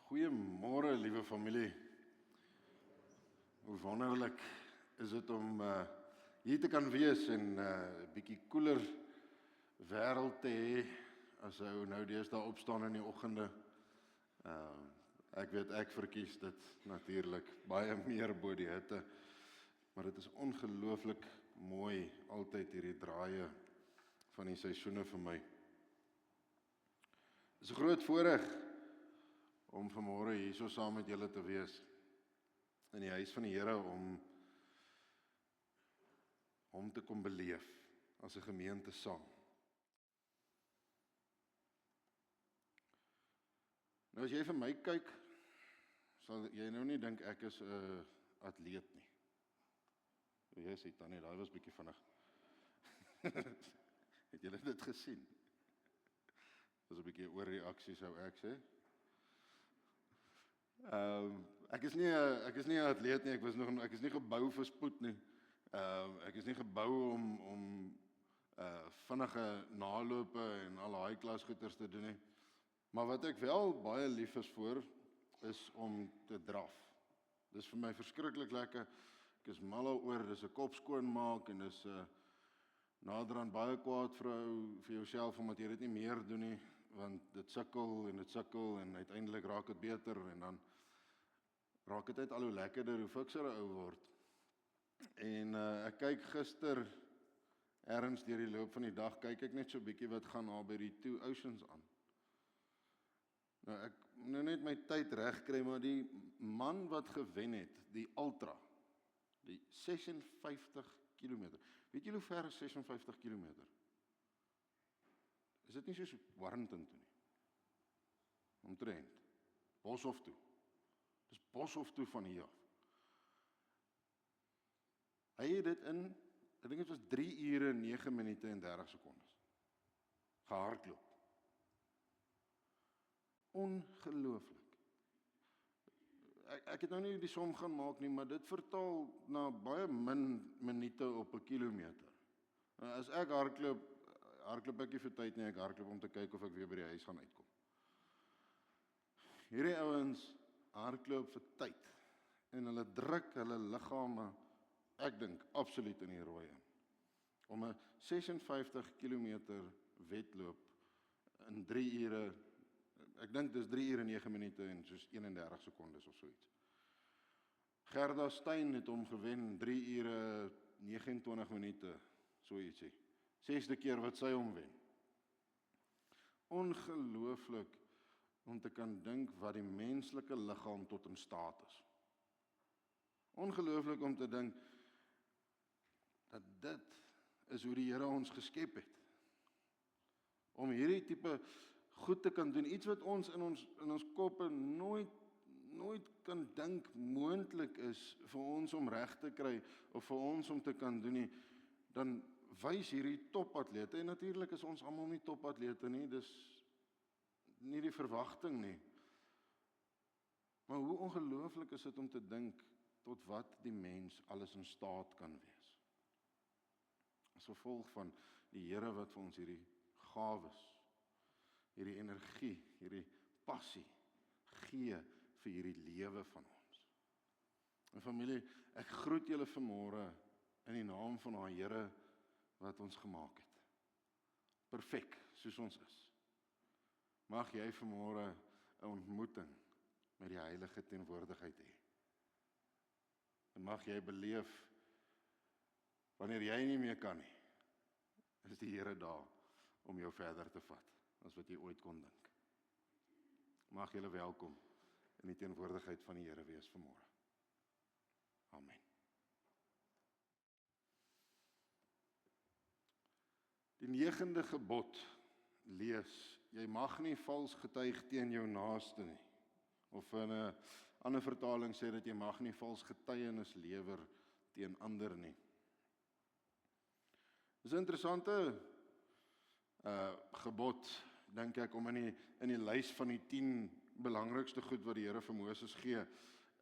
Goeiemôre, liewe familie. Hoe wonderlik is dit om hier te kan wees en 'n bietjie koeler wêreld te hê as ou nou deesdae opstaan in die oggende. Ek weet ek verkies dit natuurlik baie meer bo die hitte, maar dit is ongelooflik mooi altyd hierdie draaie van die seisoene vir my. Dit is 'n groot voorreg om vanmôre hierso saam met julle te wees in die huis van die Here om te kom beleef as 'n gemeente saam. Nou as jy vir my kyk, sal jy nou nie dink ek is 'n atleet nie. Jy sê Tannie, daai was bietjie vinnig. Het julle dit gesien? Dis 'n bietjie oorreaksie sou ek sê. Ek is nie 'n atleet nie, ek is nie gebou vir spoed nie. Ek is nie gebou om vinnige nalope en al daai klas goeters te doen nie. Maar wat ek wel baie lief is vir, is om te draf. Dis vir my verskriklik lekker. Ek is mal oor, dis 'n kop skoonmaak en dis naderhand baie kwaad vir jouself omdat jy dit nie meer doen nie, want dit sukkel en uiteindelik raak dit beter en dan raak dit net al hoe lekkerder hoe fikser 'n ou word. En ek kyk gister ergens deur die loop van die dag, kyk ek net so 'n bietjie wat gaan daar by die Two Oceans aan. Nou ek nou net my tyd reg kry, maar die man wat gewen het, die ultra, die 56 km. Weet julle hoe ver is 56 km? Is dit nie soos Warrenton toe nie? Omtrent. Boshoff toe. Dis Boshoff toe van hier af. Hy het dit in, ek dink dit was 3 ure, 9 minute en 30 sekondes. Gehardloop. Ongelooflik. Ek het nou nie die som gaan maak nie, maar dit vertaal na baie min minute op 'n kilometer. As ek hardloop ek nie vir tyd nie, ek hardloop om te kyk of ek weer by die huis gaan uitkom. Hierdie ouens hardloop vir tyd en hulle druk hulle liggame, ek dink absoluut in die rooi in. Om 'n 56 km wedloop in 3 ure, ek dink dis 3 ure 9 minute en soos 31 sekondes of so iets. Gerda Steyn het hom gewen 3 ure 29 minute, so ietsie. 6de keer wat sy hom wen. Ongelooflik om te kan dink wat die menslike liggaam tot in staat is. Ongelooflik om te dink dat dit is hoe die Here ons geskep het. Om hierdie tipe goed te kan doen, iets wat ons in ons koppe nooit kan dink moontlik is vir ons om reg te kry of vir ons om te kan doen nie, dan wys hierdie topatlete, en natuurlik is ons almal nie topatlete nie, dis nie die verwagting nie. Maar hoe ongelooflik is dit om te dink tot wat die mens alles in staat kan wees. As gevolg van die Here wat vir ons hierdie gawes, hierdie energie, hierdie passie gee vir hierdie lewe van ons. En familie, ek groet julle vanmôre in die naam van daai Here wat ons gemaak het. Perfek, soos ons is. Mag jy vanmôre 'n ontmoeting met die heilige teenwoordigheid hê. En mag jy beleef, wanneer jy nie meer kan nie, is die Here daar om jou verder te vat, as wat jy ooit kon dink. Mag julle welkom in die teenwoordigheid van die Here wees vanmôre. Amen. Die 9de gebod lees, jy mag nie vals getuig teen jou naaste nie. Of in 'n ander vertaling sê dat jy mag nie vals getuienis lewer teen ander nie. Dis 'n interessante gebod, dink ek, om in die lys van die 10 belangrikste goed wat die Here vir Moses gee,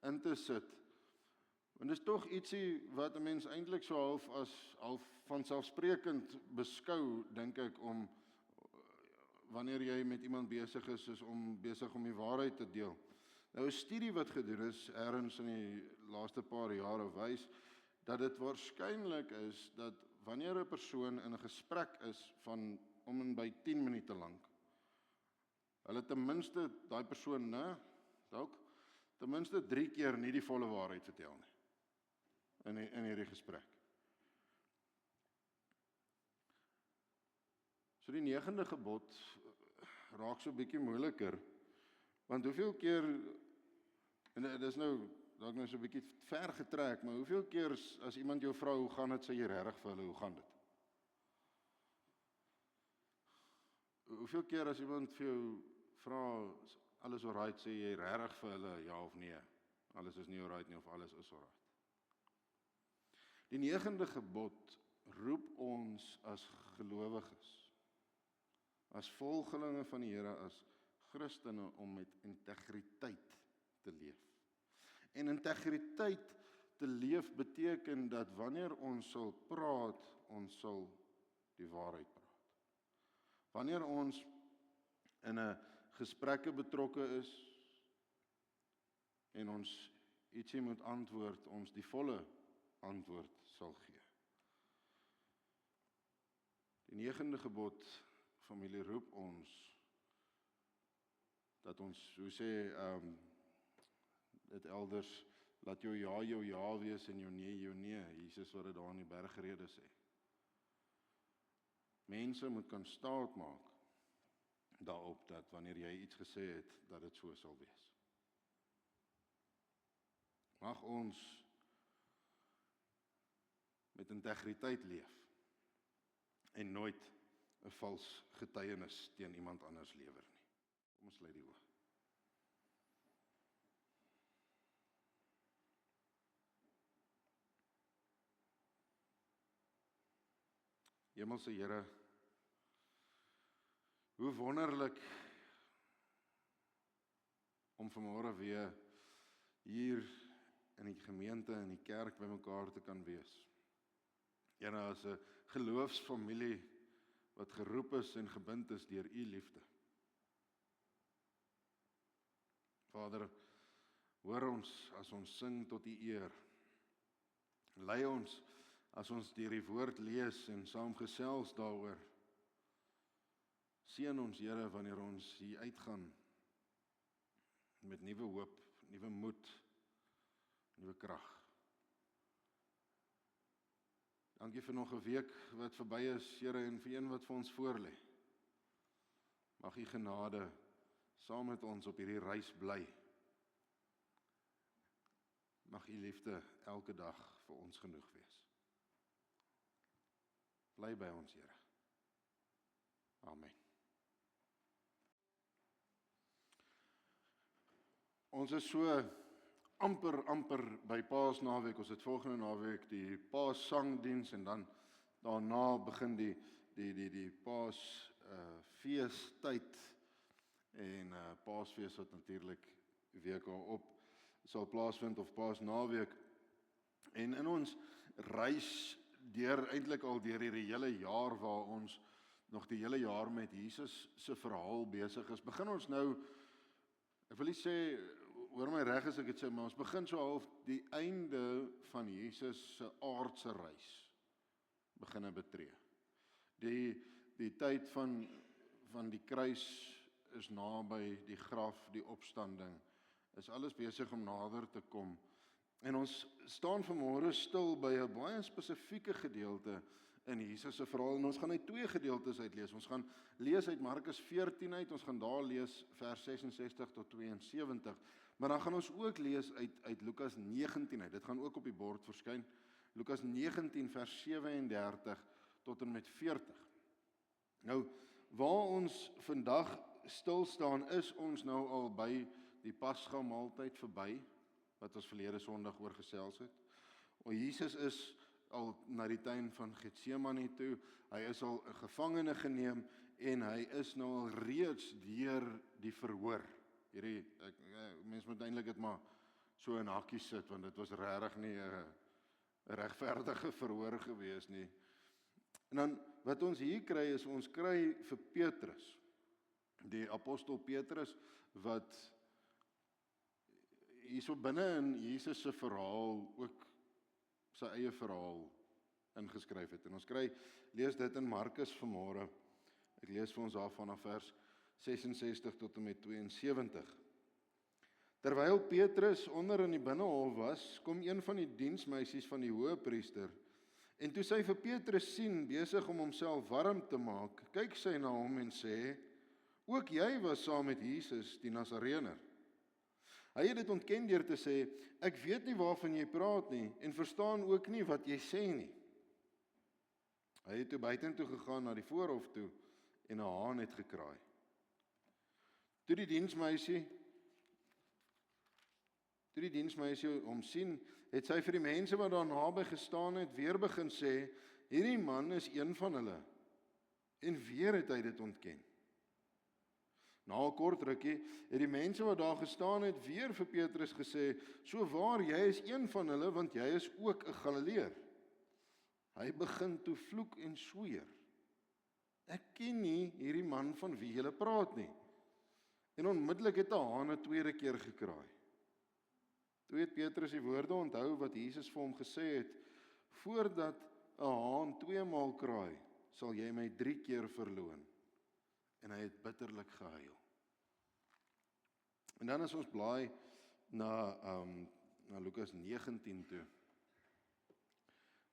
in te sit. En dis tog ietsie wat 'n mens eintlik so half vanselfsprekend beskou, dink ek, om wanneer jy met iemand besig is om die waarheid te deel. Nou 'n studie wat gedoen is ergens in die laaste paar jare wys dat dit waarskynlik is dat wanneer 'n persoon in 'n gesprek is van om en by 10 minute lank, hulle ten minste daai persoon, dalk ten minste 3 keer nie die volle waarheid vertel nie in hierdie gesprek. So die 9de gebod raak so 'n bietjie moeiliker, want hoeveel keer, en dit is nou dalk nou so 'n bietjie ver getrek, maar hoeveel keer as iemand jou vra hoe gaan dit, sê jy regtig vir hulle hoe gaan dit? Hoeveel keer as iemand vir jou vra alles alright, sê jy regtig vir hulle ja of nee? Alles is nie alright nie of alles is alright. Die 9de gebod roep ons as gelowiges, as volgelinge van die Here, as Christene om met integriteit te leef. En integriteit te leef beteken dat wanneer ons sal praat, ons sal die waarheid praat. Wanneer ons in 'n gesprekke betrokke is en ons ietsie moet antwoord, ons die volle antwoord sal gee. Die 9de gebod, familie, roep ons dat ons, hoe sê dit elders, laat jou ja wees en jou nee. Jesus wat dit daar in die bergrede sê. Mense moet kan staat maak daarop dat wanneer jy iets gesê het, dat dit so sal wees. Mag ons met integriteit leef en nooit 'n vals getuienis teen iemand anders lewer nie. Kom ons sluit die oë. Hemelse Here, hoe wonderlik om vanmôre weer hier in die gemeente, in die kerk bymekaar te kan wees. Here, as 'n geloofsfamilie wat geroep is en gebind is deur U liefde. Vader, hoor ons as ons sing tot U eer. Lei ons as ons deur die woord lees en saam gesels daaroor. Seën ons, Here, wanneer ons hier uitgaan met nuwe hoop, nuwe moed, nuwe krag. Dankie vir nog 'n week wat verby is, Here, en vir een wat vir ons voorlê. Mag U genade saam met ons op hierdie reis bly. Mag U liefde elke dag vir ons genoeg wees. Bly by ons, Here. Amen. Ons is so amper by Paasnaweek. Ons het volgende naweek die Paassangdiens en dan daarna begin die Paas feestyd en Paasfees wat natuurlik week daarop sal plaasvind of Paasnaweek. En in ons reis eintlik al deur hierdie hele jaar waar ons nog die hele jaar met Jesus se verhaal besig is, begin ons nou, ek wil nie sê, hoor my reg as ek dit sê, maar ons begin so half die einde van Jesus se aardse reis beginne betree. Die tyd van die kruis is naby, die graf, die opstanding, is alles besig om nader te kom. En ons staan vanmôre stil by 'n baie spesifieke gedeelte in Jesus se verhaal, en ons gaan uit 2 gedeeltes uitlees. Ons gaan lees uit Markus 14 uit, ons gaan daar lees vers 66 tot 72, maar dan gaan ons ook lees uit Lukas 19 uit. Dit gaan ook op die bord verskyn. Lukas 19 vers 37 tot en met 40. Nou, waar ons vandag stil staan, is ons nou al by die Pasga maaltyd verby, wat ons verlede Sondag oor gesels het. Jesus is al na die tuin van Getsemane toe, hy is al 'n gevangene geneem, en hy is nou al reeds deur die verhoor. Mens moet eintlik dit maar so in hakkies sit, want dit was regtig nie 'n regverdige verhoor gewees nie. En dan, wat ons hier kry, is ons kry vir Petrus, die apostel Petrus, wat hierso binne in Jesus se verhaal ook sy eie verhaal ingeskryf het. En ons lees dit in Markus vanmôre. Ek lees vir ons daar vanaf vers 66 tot en met 72. Terwyl Petrus onder in die binnehof was, kom een van die diensmeisies van die hoëpriester, en toe sy vir Petrus sien besig om homself warm te maak, kyk sy na hom en sê, ook jy was saam met Jesus, die Nasarener. Hy het dit ontken deur te sê, ek weet nie waarvan jy praat nie, en verstaan ook nie wat jy sê nie. Hy het toe buitentoe gegaan na die voorhof toe, en 'n haan het gekraai. Toe die diensmeisie hom sien, het sy vir die mense wat daar naby gestaan het, weer begin sê, hierdie man is een van hulle. En weer het hy dit ontken. Na 'n kort rukkie het die mense wat daar gestaan het, weer vir Petrus gesê, so waar, jy is een van hulle, want jy is ook 'n Galileër. Hy begin toe vloek en sweer. Ek ken nie hierdie man van wie julle praat nie. En onmiddellik het 'n haan 'n tweede keer gekraai. Toe het Petrus die woorde onthou wat Jesus vir hom gesê het, voordat 'n haan 2 maal kraai, sal jy my 3 keer verloon. En hy het bitterlik gehuil. En dan as ons blaai na Lukas 19 toe,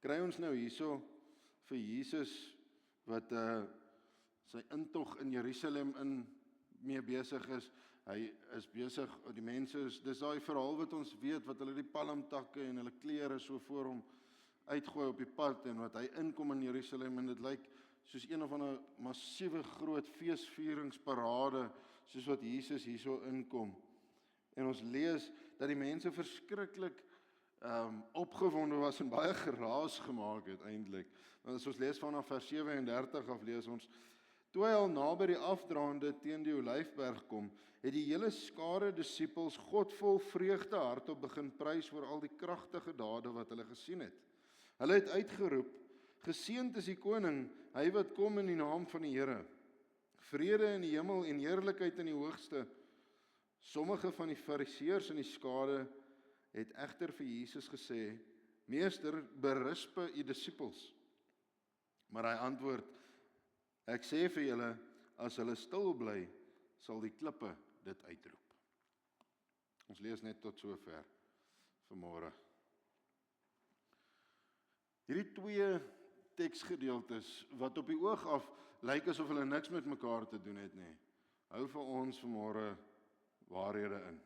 kry ons nou hierso vir Jesus wat sy intog in Jerusalem mee besig is. Hy is besig, die mense dis daai verhaal wat ons weet, wat hulle die palmtakke en hulle klere so voor hom uitgooi op die pad, en wat hy inkom in Jerusalem, en dit lyk soos een of ander massiewe groot feesvieringsparade, soos wat Jesus hierso inkom. En ons lees dat die mense verskriklik opgewonde was en baie geraas gemaak het eintlik. Want as ons lees vanaf vers 37 af, lees ons, toe hy al naby die afdraande teen die Olyfberg kom, het die hele skare disippels God vol vreugde hardop begin prys oor al die kragtige dade wat hulle gesien het. Hulle het uitgeroep, geseënd is die koning, hy wat kom in die naam van die Here. Vrede in die hemel en heerlikheid in die hoogste. Sommige van die fariseërs in die skare het egter vir Jesus gesê, meester, berisp u disippels. Maar hy antwoord, ek sê vir julle, as hulle stil bly, sal die klippe dit uitroep. Ons lees net tot sover vanmôre. Hierdie 2 teksgedeeltes wat op die oog af lyk asof hulle niks met mekaar te doen het nie, hou vir ons vanmôre waarhede in.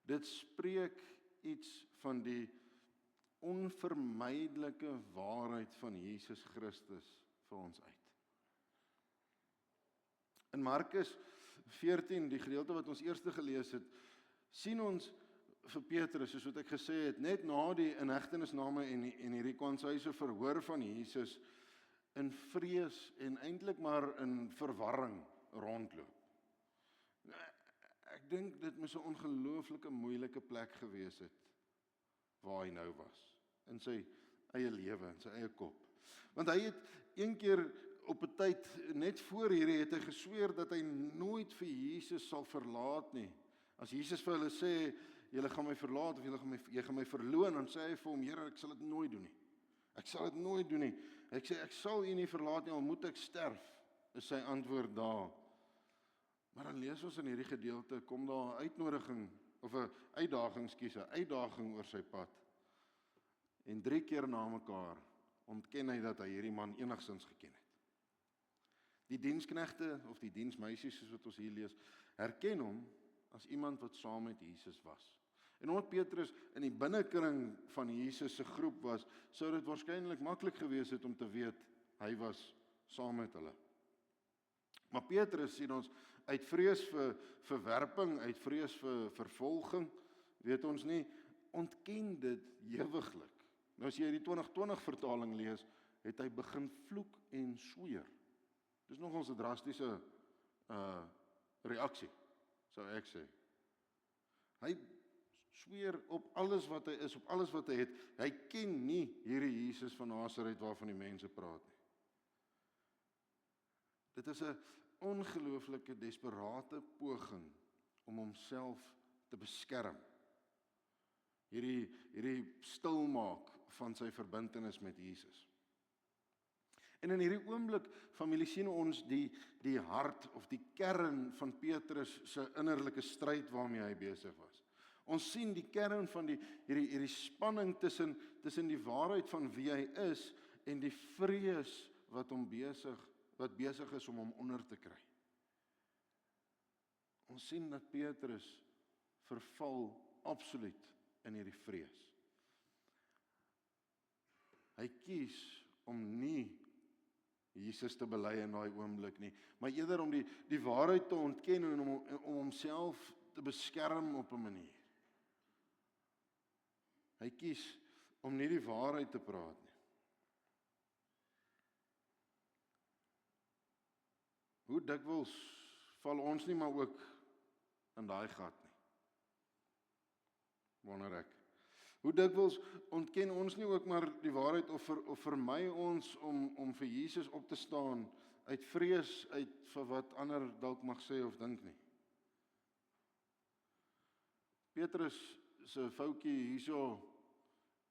Dit spreek iets van die onvermydelike waarheid van Jesus Christus vir ons uit. In Markus 14, die gedeelte wat ons eers gelees het, sien ons vir Petrus, soos wat ek gesê het, net na die inhegtenisname en hierdie konsyse verhoor van Jesus, in vrees en eintlik maar in verwarring rondloop. Ek dink dit moes 'n ongelooflike moeilike plek gewees het waar hy nou was, in sy eie lewe, in sy eie kop. Want hy het een keer op 'n tyd, net voor hierdie, het hy gesweer dat hy nooit vir Jesus sal verlaat nie. As Jesus vir hulle sê, julle gaan my verlaat, of jy gaan my verloon, dan sê hy vir hom, Here, ek sal dit nooit doen nie. Ek sal dit nooit doen nie. Ek sê, ek sal u nie verlaat nie, al moet ek sterf, is sy antwoord daar. Maar dan lees ons in hierdie gedeelte, kom daar 'n uitnodiging, of 'n uitdaging oor sy pad. En 3 keer na mekaar ontken hy dat hy hierdie man enigstens geken het. Die diensknegte, of die diensmeisies, soos wat ons hier lees, herken hom as iemand wat saam met Jesus was. En omdat Petrus in die binnekring van Jesus se groep was, sou dit waarskynlik maklik gewees het om te weet, hy was saam met hulle. Maar Petrus, sien ons, uit vrees vir verwerping, uit vrees vir vervolging, weet ons nie, ontken dit ewiglik. Nou as jy die 2020 vertaling lees, het hy begin vloek en sweer. Dis nogals 'n drastiese reaksie, sou ek sê. Hy sweer op alles wat hy is, op alles wat hy het. Hy ken nie hierdie Jesus van Nasaret waarvan die mense praat nie. Dit is 'n ongelooflike, desperate poging om homself te beskerm. Hierdie stilmaak van sy verbintenis met Jesus. En in hierdie oomblik, familie, sien ons die hart of die kern van Petrus se innerlike stryd waarmee hy besig was. Ons sien die kern van hierdie spanning tussen die waarheid van wie hy is en die vrees wat besig is om hom onder te kry. Ons sien dat Petrus verval absoluut in hierdie vrees. Hy kies om nie Jesus te bely in daai oomblik nie, maar eerder om die waarheid te ontken en om homself te beskerm op 'n manier. Hy kies om nie die waarheid te praat nie. Hoe dikwels val ons nie maar ook in daai gat nie? Wonder ek. Hoe dikwels ontken ons nie ook maar die waarheid of vermy ons om vir Jesus op te staan uit vrees vir wat ander dalk mag sê of dink nie. Petrus se foutjie hierso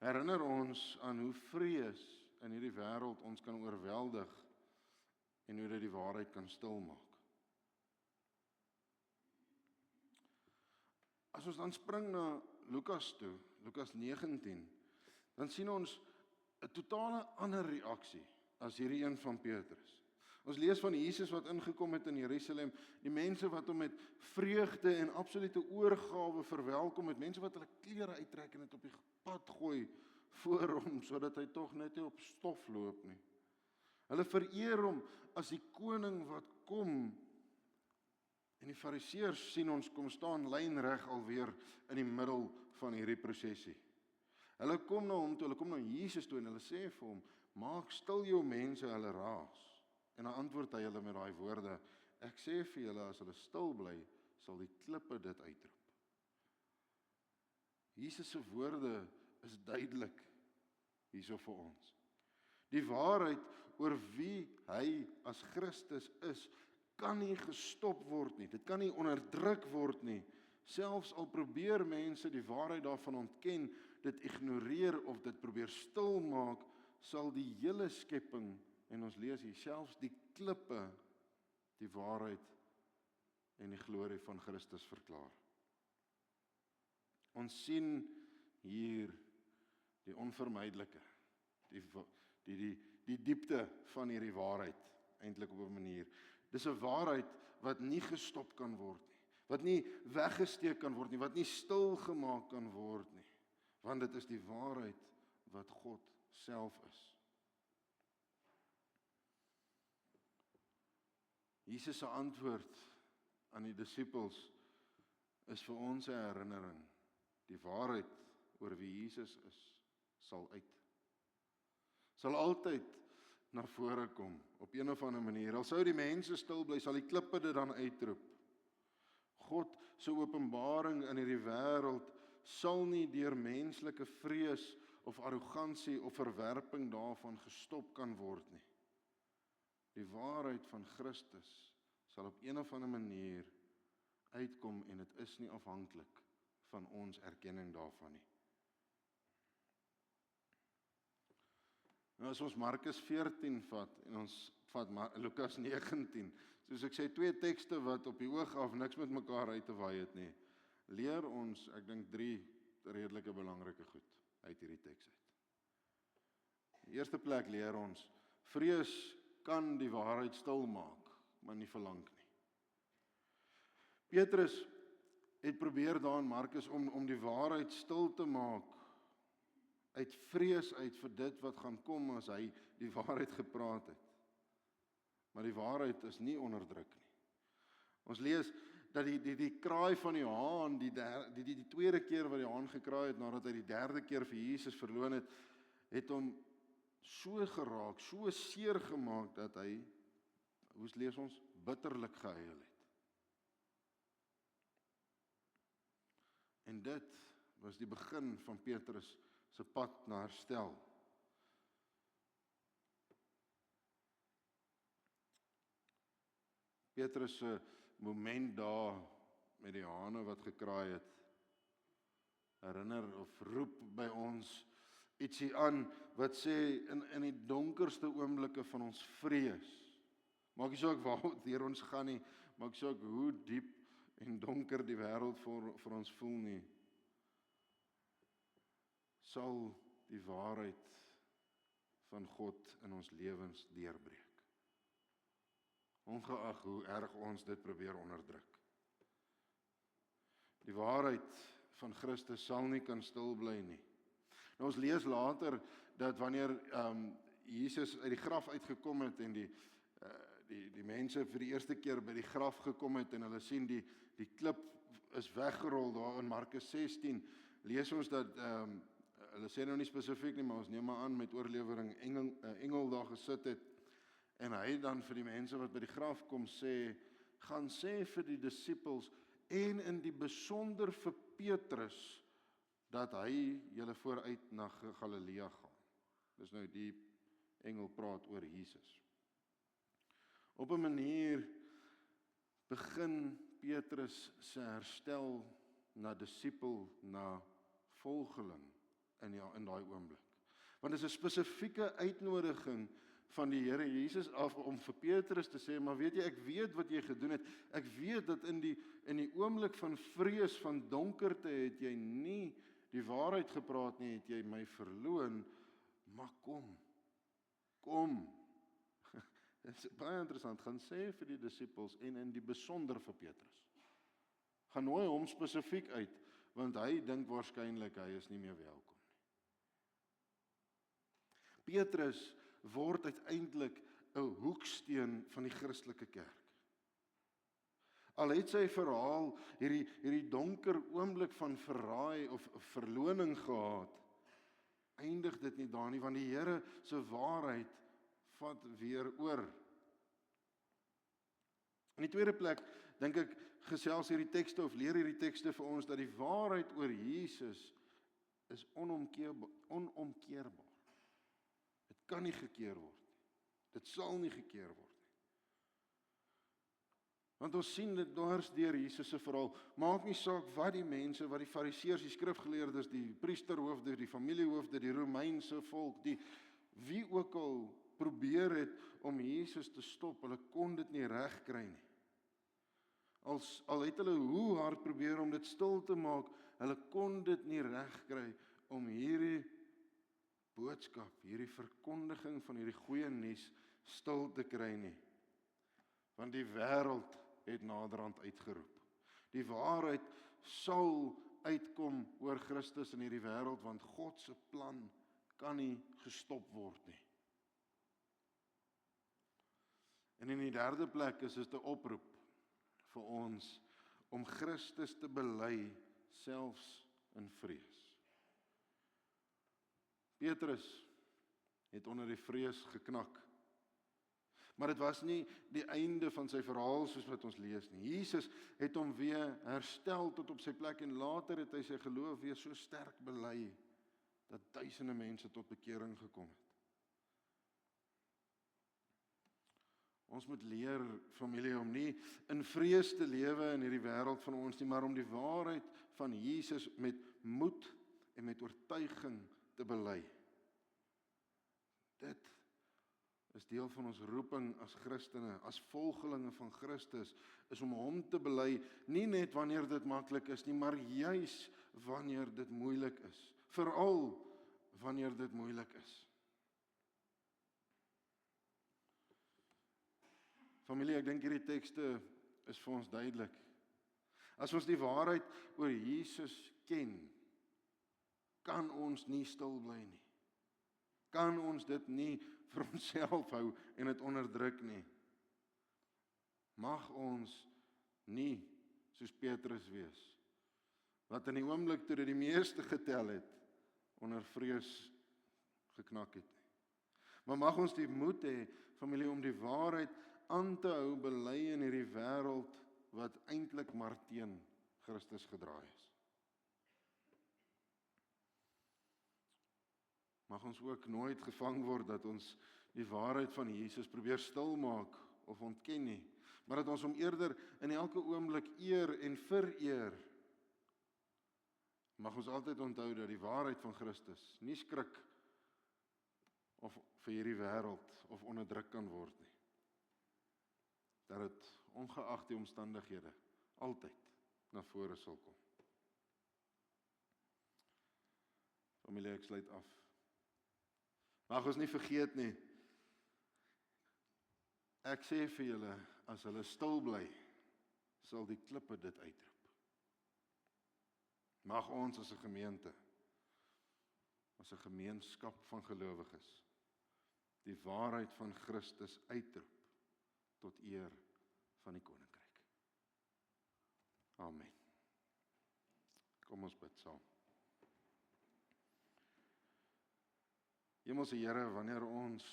herinner ons aan hoe vrees in hierdie wêreld ons kan oorweldig en hoe dit die waarheid kan stilmaak. As ons dan spring na Lukas toe, Lukas 19, dan sien ons 'n totale ander reaksie as hierdie een van Petrus. Ons lees van Jesus wat ingekom het in Jerusalem, die mense wat hom met vreugde en absolute oorgawe verwelkom het, mense wat hulle klere uittrek en dit op die pad gooi voor hom, sodat hy tog net nie op stof loop nie. Hulle vereer hom as die koning wat kom. En die fariseërs sien ons kom staan lynreg alweer in die middel van hierdie prosesie. Hulle kom na hom toe, hulle kom na Jesus toe en hulle sê vir hom, maak stil jou mense, hulle raas. En dan antwoord hy hulle met daai woorde, ek sê vir julle, as hulle stil bly, sal die klippe dit uitroep. Jesus se woorde is duidelik hierso vir ons. Die waarheid oor wie hy as Christus is, kan nie gestop word nie. Dit kan nie onderdruk word nie. Selfs al probeer mense die waarheid daarvan ontken, dit ignoreer of dit probeer stilmaak, sal die hele skepping, en ons lees hier, selfs die klippe, die waarheid en die glorie van Christus verklaar. Ons sien hier die onvermydelike, die diepte van hierdie waarheid, eintlik op 'n manier. Dis 'n waarheid wat nie gestop kan word nie, wat nie weggesteek kan word nie, wat nie stilgemaak kan word nie, want dit is die waarheid wat God self is. Jesus se antwoord aan die disippels is vir ons 'n herinnering. Die waarheid oor wie Jesus is, sal altyd na vore kom, op een of ander manier. Al sou die mense stil bly, sal die klippe dit dan uitroep. God se openbaring in hierdie wêreld sal nie deur menslike vrees of arrogansie of verwerping daarvan gestop kan word nie. Die waarheid van Christus sal op een of ander manier uitkom en dit is nie afhanklik van ons erkenning daarvan nie. Nou as ons Markus 14 vat en ons vat Lukas 19, soos ek sê, twee tekste wat op die oog af niks met mekaar uit te waai het nie, leer ons, ek dink 3 redelike belangrike goed uit hierdie teks uit. In die eerste plek leer ons, vrees kan die waarheid stilmaak, maar nie vir lank nie. Petrus het probeer daar in Markus om die waarheid stil te maak, uit vrees uit vir dit wat gaan kom as hy die waarheid gepraat het. Maar die waarheid is nie onderdruk nie. Ons lees dat die kraai van die haan, die tweede keer wat die haan gekraai het, nadat hy die derde keer vir Jesus verloon het hom so geraak, so seer gemaak, dat hy, hoe lees ons, bitterlik gehuil het. En dit was die begin van Petrus se pad na herstel. Petrus se moment daar met die hane wat gekraai het, herinner of roep by ons ietsie aan wat sê in die donkerste oomblikke van ons vrees. Maak nie saak waar deur ons gaan nie, maak nie saak hoe diep en donker die wêreld vir ons voel nie, sal die waarheid van God in ons lewens deurbreek. Ongeag hoe erg ons dit probeer onderdruk. Die waarheid van Christus sal nie kan stil bly nie. Nou ons lees later dat wanneer Jesus uit die graf uitgekom het en die mense vir die eerste keer by die graf gekom het en hulle sien die klip is weggerol daar in Markus 16, lees ons dat hulle sê nou nie spesifiek nie, maar ons neem maar aan met oorlewering engel daar gesit het en hy dan vir die mense wat by die graf kom sê, gaan sê vir die disippels en in die besonder vir Petrus dat hy julle vooruit na Galilea gaan. Dis nou die engel praat oor Jesus. Op 'n manier begin Petrus se herstel na disipel, na volgeling in daai oomblik. Want dit is 'n spesifieke uitnodiging van die Here Jesus af om vir Petrus te sê, maar weet jy, ek weet wat jy gedoen het. Ek weet dat in die oomblik van vrees, van donkerte het jy nie die waarheid gepraat nie, het jy my verloon, maar kom. Dit is baie interessant, gaan sê vir die disippels en in die besonder vir Petrus. Gaan nooi hom spesifiek uit, want hy dink waarskynlik hy is nie meer welkom nie. Petrus word uiteindelik 'n hoeksteen van die Christelike kerk. Al het sy verhaal hierdie donker oomblik van verraai of verloning gehad, eindig dit nie daar nie, want die Here se waarheid vat weer oor. In die tweede plek, dink ek, gesels hierdie tekste of leer hierdie tekste vir ons dat die waarheid oor Jesus is onomkeerbaar. Dit kan nie gekeer word nie. Dit sal nie gekeer word nie. Want ons sien dit dwars deur Jesus se verhaal. Maak nie saak wat die mense, wat die fariseërs, die skrifgeleerdes, die priesterhoofde, die familiehoofde, die Romeinse volk, wie ook al probeer het om Jesus te stop, hulle kon dit nie regkry nie. Al het hulle hoe hard probeer om dit stil te maak, hulle kon dit nie regkry om hierdie boodskap, hierdie verkondiging van hierdie goeie nuus stil te kry nie. Want die wêreld het naderhand uitgeroep. Die waarheid sal uitkom oor Christus in hierdie wêreld, want God se plan kan nie gestop word nie. En in die derde plek is dit 'n oproep vir ons om Christus te bely selfs in vrees. Petrus het onder die vrees geknak. Maar dit was nie die einde van sy verhaal soos wat ons lees nie. Jesus het hom weer herstel tot op sy plek en later het hy sy geloof weer so sterk bely dat duisende mense tot bekering gekom het. Ons moet leer, familie, om nie in vrees te lewe in hierdie wêreld van ons nie, maar om die waarheid van Jesus met moed en met oortuiging te bely. Dit is deel van ons roeping as Christene, as volgelinge van Christus, is om hom te bely, nie net wanneer dit maklik is nie, maar juis wanneer dit moeilik is. Veral wanneer dit moeilik is. Familie, ek dink hierdie tekste is vir ons duidelik. As ons die waarheid oor Jesus ken, kan ons nie stil bly nie. Kan ons dit nie vir onsself hou en dit onderdruk nie. Mag ons nie soos Petrus wees, wat in die oomblik toe dit die meeste getel het, onder vrees geknak het. Maar mag ons die moed hê, familie, om die waarheid aan te hou bely in hierdie wêreld wat eintlik maar teen Christus gedraai is. Mag ons ook nooit gevang word dat ons die waarheid van Jesus probeer stilmaak of ontken nie, maar dat ons hom eerder in elke oomblik eer en vereer, Mag ons altyd onthou dat die waarheid van Christus nie skrik of vir hierdie wêreld of onderdruk kan word nie. Dat dit ongeag die omstandighede altyd na vore sal kom. Familie, ek sluit af. Mag ons nie vergeet nie, ek sê vir julle, as hulle stil bly, sal die klippe dit uitroep. Mag ons as 'n gemeente, as 'n gemeenskap van gelowiges, die waarheid van Christus uitroep tot eer van die koninkryk. Amen. Kom ons bid saam. Hemelse Here, wanneer ons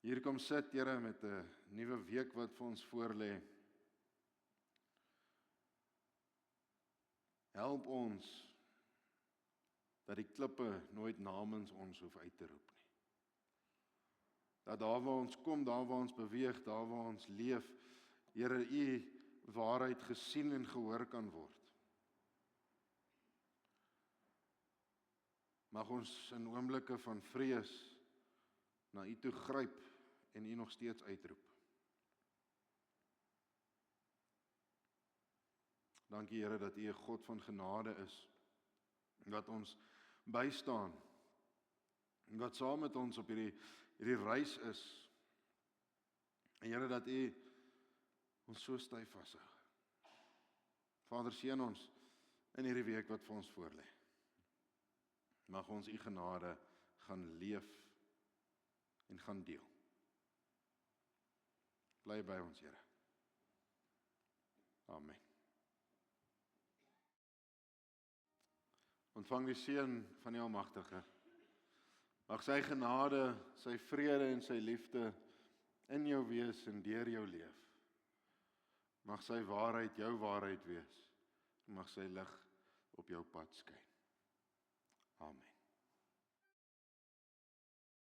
hier kom sit, Here, met 'n nuwe week wat vir ons voorlê, help ons dat die klippe nooit namens ons hoef uit te roep nie. Dat daar waar ons kom, daar waar ons beweeg, daar waar ons leef, Here, U waarheid gesien en gehoor kan word. Mag ons in oomblikke van vrees na U toe gryp en U nog steeds uitroep. Dankie Here dat U 'n God van genade is, dat ons bystaan, en wat saam met ons op hierdie reis is. En Here, dat U ons so styf vashou. Vader, seën ons in hierdie week wat vir ons voorlê. Mag ons U genade gaan leef en gaan deel. Bly by ons, Here. Amen. Ontvang die seën van die Almagtige. Mag sy genade, sy vrede en sy liefde in jou wees en deur jou leef. Mag sy waarheid jou waarheid wees. Mag sy lig op jou pad skyn. Amen.